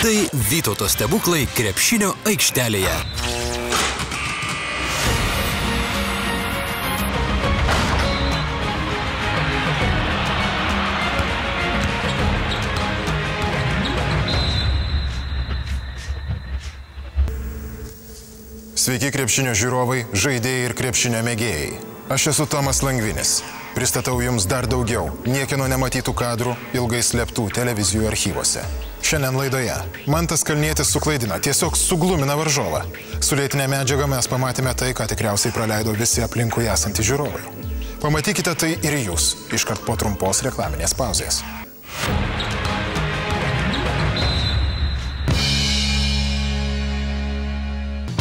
Tai Vytauto stebuklai krepšinio aikštelėje. Sveiki krepšinio žiūrovai, žaidėjai ir krepšinio mėgėjai. Aš esu Tomas Langvinis. Pristatau jums dar daugiau niekieno nematytų kadrų ilgai slėptų televizijų archyvose. Šiandien laidoje Mantas Kalnietis suklaidina, tiesiog suglumina varžovą. Su lėtinė medžiaga mes pamatėme tai, ką tikriausiai praleido visi aplinkui esantys žiūrovai. Pamatykite tai ir jūs, iškart po trumpos reklaminės pauzės.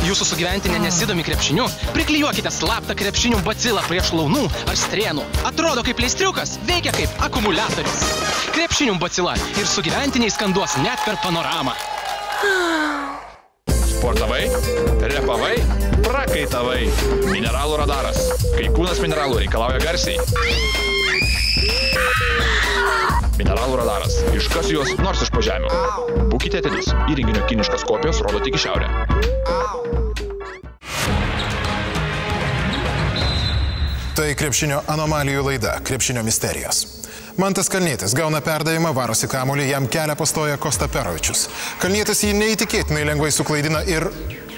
Jūsų sugyventinė nesidomi krepšiniu? Priklijuokite slaptą krepšinių bacilą prie šlaunų ar strėnų. Atrodo kaip pleistriukas, veikia kaip akumuliatorius. Krepšinių bacila ir sugyventiniai skanduos net per panoramą. Sportavai, repavai, prakaitavai. Mineralų radaras. Kai kūnas mineralų reikalauja garsiai. Mineralų radaras. Iškas juos nors iš po žemių. Būkite atidūs. Įrenginio kiniškos kopijos rodo tik į šiaurę. Tai krepšinio anomalijų laida, krepšinio misterijos. Mantas Kalnietis gauna perdavimą, varosi kamuolį, jam kelią pastoja Kosta Perovičius. Kalnietis jį neįtikėtinai lengvai suklaidina ir...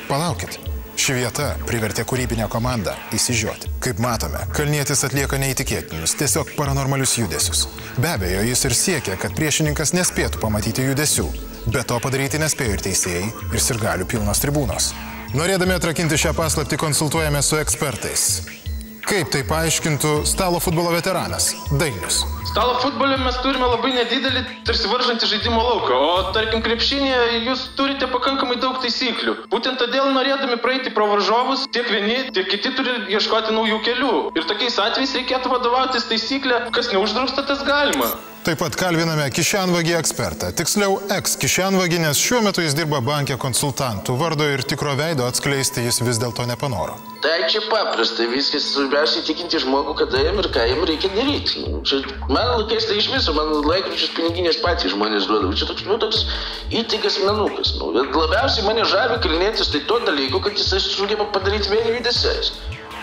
Palaukit. Ši vieta privertė kūrybinę komandą įsižioti. Kaip matome, Kalnietis atlieka neįtikėtinus, tiesiog paranormalius judesius. Be abejo, jis ir siekia, kad priešininkas nespėtų pamatyti judesių. Be to padaryti nespėjo ir teisėjai, ir sirgalių pilnos tribūnos. Norėdami atrakinti šią paslaptį, konsultuojame su ekspertais. Kaip tai paaiškintų stalo futbolo veteranas Dainius? Stalo futbole mes turime labai nedidelį, tarsi varžantį žaidimo lauką, o tarkim krepšinėje jūs turite pakankamai daug taisyklių. Būtent todėl norėdami praeiti pro varžovus, tiek vieni, tiek kiti turi ieškoti naujų kelių. Ir tokiais atvejais reikėtų vadovautis taisyklę, kas neuždrausta, tas galima. Taip pat kalbiname kišenvagį ekspertą, tiksliau eks-kišenvagį, nes šiuo metu jis dirba banke konsultantų. Vardo ir tikro veido atskleisti jis vis dėlto nepanoro. Tai čia paprasta, viskas svarbiausia įtikinti žmogų, kada jam ir ką jam reikia daryti. Čia mano laikais tai iš viso, mano laikraščius piniginės patys žmonės duoda. Čia toks įtaigas menukas. Labiausiai mane žavi Kalnietis tai to dalyko, kad jis sugeba padaryti vieni judesiais.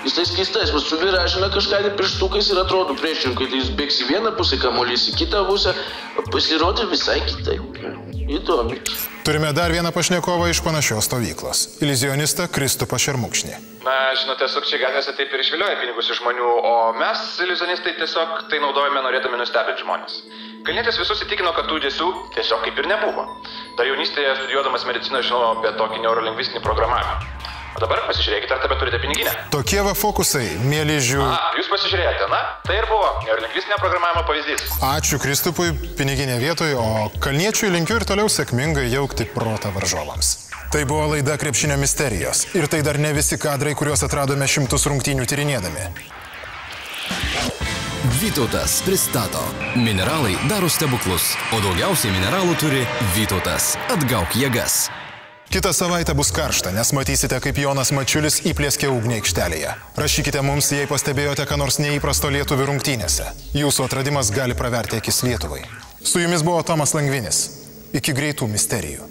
Jis tai keistais, bet suviražina kažką pirštukais ir atrodo priešininkui, tai jis bėgs į vieną pusę, kamuolys į kitą pusę, pasirodė visai kitaip. Įdomi. Turime dar vieną pašnekovą iš panašios stovyklos. Iliuzionistą Kristupą Šermukšnį. Na, žinote, sukčiai gatvėse taip ir išvilioja pinigus iš žmonių, o mes, iliuzionistai, tiesiog tai naudojame norėdami nustebinti žmonės. Kalnietis visus įtikino, kad tų judesių tiesiog kaip ir nebuvo. Dar jaunystėje studijuodamas mediciną žinojau apie tokį neurolingvistinį programavimą. O dabar pasižiūrėkite, ar tebe turite piniginę. Tokie va fokusai, mėly žiū... Jūs pasižiūrėjote, na? Tai ir buvo neurolingvistinio programavimo pavyzdys. Ačiū Kristupui, piniginė vietoj, o Kalniečiui linkiu ir toliau sėkmingai jaukti protą varžovams. Tai buvo laida Krepšinio misterijos. Ir tai dar ne visi kadrai, kuriuos atradome šimtus rungtynių tyrinėdami. Vytautas pristato. Mineralai daro stebuklus, o daugiausiai mineralų turi Vytautas. Atgauk jėgas. Kitą savaitę bus karšta, nes matysite, kaip Jonas Mačiulis įplėskė ugnį aikštelėje. Rašykite mums, jei pastebėjote, ką nors neįprasto lietuvių rungtynėse. Jūsų atradimas gali praverti akis Lietuvai. Su jumis buvo Tomas Langvinis. Iki greitų misterijų.